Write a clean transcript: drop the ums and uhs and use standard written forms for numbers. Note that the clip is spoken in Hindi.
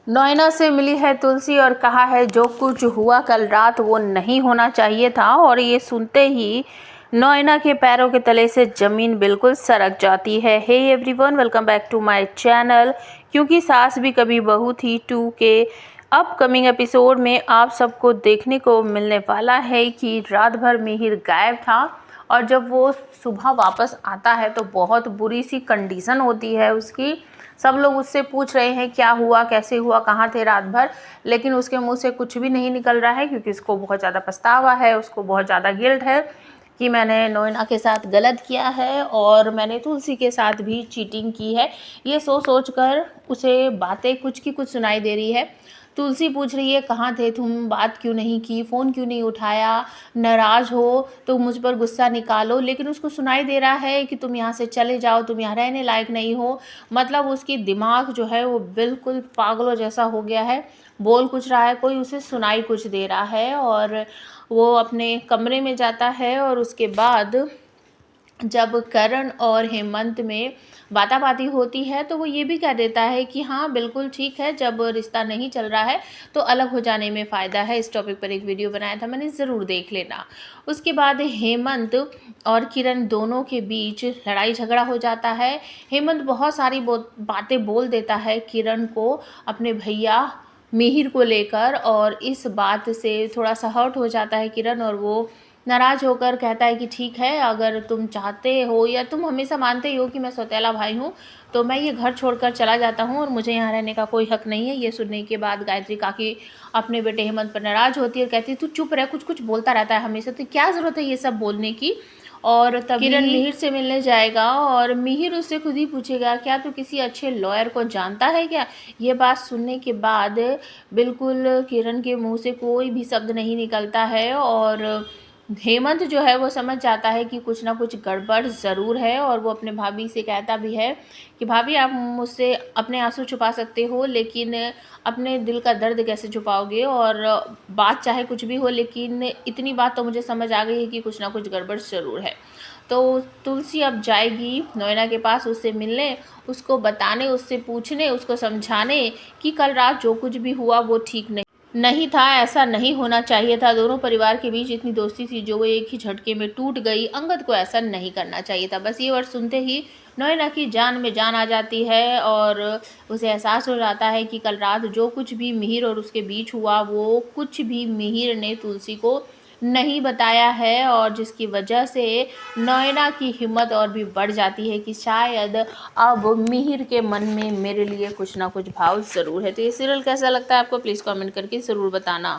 नोएना से मिली है तुलसी और कहा है जो कुछ हुआ कल रात वो नहीं होना चाहिए था। और ये सुनते ही नोएना के पैरों के तले से ज़मीन बिल्कुल सरक जाती है। Hey everyone, welcome back to my channel. क्योंकि सास भी कभी बहू थी 2 के अपकमिंग एपिसोड में आप सबको देखने को मिलने वाला है कि रात भर मिहिर गायब था और जब वो सुबह वापस आता है तो बहुत बुरी सी कंडीशन होती है उसकी। सब लोग उससे पूछ रहे हैं क्या हुआ, कैसे हुआ, कहाँ थे रात भर, लेकिन उसके मुंह से कुछ भी नहीं निकल रहा है क्योंकि उसको बहुत ज़्यादा पछतावा है, उसको बहुत ज़्यादा गिल्ट है कि मैंने नोएना के साथ गलत किया है और मैंने तुलसी के साथ भी चीटिंग की है। ये सोच कर उसे बातें कुछ की कुछ सुनाई दे रही है। तुलसी पूछ रही है कहाँ थे तुम, बात क्यों नहीं की, फ़ोन क्यों नहीं उठाया, नाराज़ हो तो मुझ पर गुस्सा निकालो, लेकिन उसको सुनाई दे रहा है कि तुम यहाँ से चले जाओ, तुम यहाँ रहने लायक नहीं हो। मतलब उसकी दिमाग जो है वो बिल्कुल पागलों जैसा हो गया है। बोल कुछ रहा है, कोई उसे सुनाई कुछ दे रहा है और वो अपने कमरे में जाता है। और उसके बाद जब करण और हेमंत में बाताबाती होती है तो वो ये भी कह देता है कि हाँ बिल्कुल ठीक है, जब रिश्ता नहीं चल रहा है तो अलग हो जाने में फ़ायदा है। इस टॉपिक पर एक वीडियो बनाया था मैंने, ज़रूर देख लेना। उसके बाद हेमंत और किरण दोनों के बीच लड़ाई झगड़ा हो जाता है। हेमंत बहुत सारी बातें बोल देता है किरण को अपने भैया मिहिर को लेकर और इस बात से थोड़ा सा हर्ट हो जाता है किरण और वो नाराज़ होकर कहता है कि ठीक है, अगर तुम चाहते हो या तुम हमेशा मानते ही हो कि मैं सौतेला भाई हूँ तो मैं ये घर छोड़कर चला जाता हूँ और मुझे यहाँ रहने का कोई हक नहीं है। ये सुनने के बाद गायत्री काकी अपने बेटे हेमंत पर नाराज़ होती है और कहती है तू चुप रह, कुछ कुछ बोलता रहता है हमेशा, तो क्या ज़रूरत है ये सब बोलने की। और तभी किरण मिहिर से मिलने जाएगा और मिहिर उससे खुद ही पूछेगा क्या तू किसी अच्छे लॉयर को जानता है क्या। ये बात सुनने के बाद बिल्कुल किरण के मुंह से कोई भी शब्द नहीं निकलता है और हेमंत जो है वो समझ जाता है कि कुछ ना कुछ गड़बड़ ज़रूर है और वो अपने भाभी से कहता भी है कि भाभी आप मुझसे अपने आंसू छुपा सकते हो लेकिन अपने दिल का दर्द कैसे छुपाओगे, और बात चाहे कुछ भी हो लेकिन इतनी बात तो मुझे समझ आ गई है कि कुछ ना कुछ गड़बड़ ज़रूर है। तो तुलसी अब जाएगी नोएना के पास उससे मिलने, उसको बताने, उससे पूछने, उसको समझाने कि कल रात जो कुछ भी हुआ वो ठीक नहीं था, ऐसा नहीं होना चाहिए था। दोनों परिवार के बीच इतनी दोस्ती थी जो वो एक ही झटके में टूट गई। अंगद को ऐसा नहीं करना चाहिए था। बस ये वर्ड सुनते ही नोएना की जान में जान आ जाती है और उसे एहसास हो जाता है कि कल रात जो कुछ भी मिहिर और उसके बीच हुआ वो कुछ भी मिहिर ने तुलसी को नहीं बताया है और जिसकी वजह से नोएना की हिम्मत और भी बढ़ जाती है कि शायद अब मिहिर के मन में मेरे लिए कुछ ना कुछ भाव ज़रूर है। तो ये सीरियल कैसा लगता है आपको, प्लीज़ कमेंट करके ज़रूर बताना।